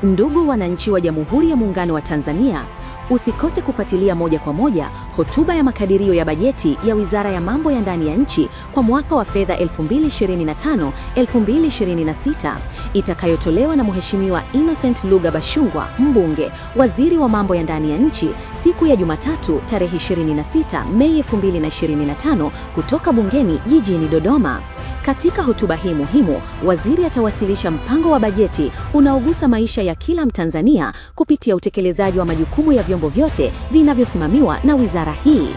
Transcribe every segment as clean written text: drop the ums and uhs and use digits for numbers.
Ndugu wananchi wa Jamhuri ya Muungano wa Tanzania, usikose kufuatilia moja kwa moja hotuba ya makadirio ya bajeti ya Wizara ya Mambo ya Ndani ya Nchi kwa mwaka wa fedha 2025-2026 itakayotolewa na Mheshimiwa Innocent Lugha Bashungwa, Mbunge, Waziri wa Mambo ya Ndani ya Nchi, siku ya Jumatatu tarehe 26 Mei 2025 kutoka bungeni jijini Dodoma. Katika hotuba hii muhimu, waziri atawasilisha mpango wa bajeti unaogusa maisha ya kila Mtanzania kupitia utekelezaji wa majukumu ya vyombo vyote vinavyosimamiwa na wizara hii.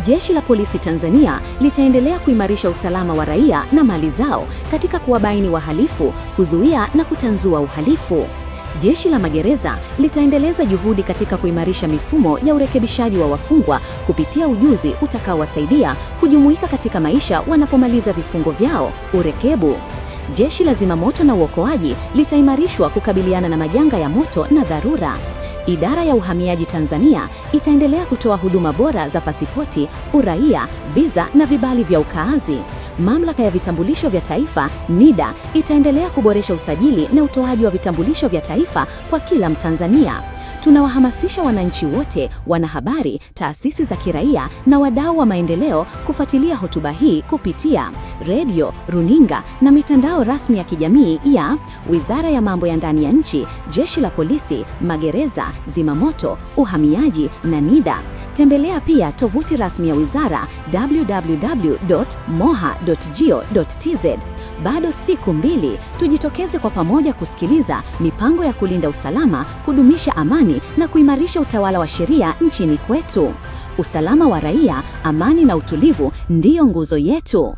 Jeshi la Polisi Tanzania litaendelea kuimarisha usalama wa raia na mali zao katika kuwabaini wahalifu, kuzuia na kutanzua uhalifu. Jeshi la Magereza litaendeleza juhudi katika kuimarisha mifumo ya urekebishaji wa wafungwa kupitia ujuzi utakaowasaidia kujumuika katika maisha wanapomaliza vifungo vyao, urekebu. Jeshi la Zimamoto na Uokoaji litaimarishwa kukabiliana na majanga ya moto na dharura. Idara ya Uhamiaji Tanzania itaendelea kutoa huduma bora za pasipoti, uraia, visa na vibali vya ukaazi. Mamlaka ya Vitambulisho vya Taifa NIDA itaendelea kuboresha usajili na utoaji wa vitambulisho vya taifa kwa kila Mtanzania. Tunawahamasisha wananchi wote, wanahabari, taasisi za kiraia na wadau wa maendeleo kufuatilia hotuba hii kupitia redio, runinga na mitandao rasmi ya kijamii ya Wizara ya Mambo ya Ndani ya Nchi, Jeshi la Polisi, Magereza, Zimamoto, Uhamiaji na NIDA. Tembelea pia tovuti rasmi ya wizara www.moha.go.tz. Bado siku 2, tujitokeze kwa pamoja kusikiliza mipango ya kulinda usalama, kudumisha amani na kuimarisha utawala wa sheria nchini kwetu. Usalama wa raia, amani na utulivu ndiyo nguzo yetu.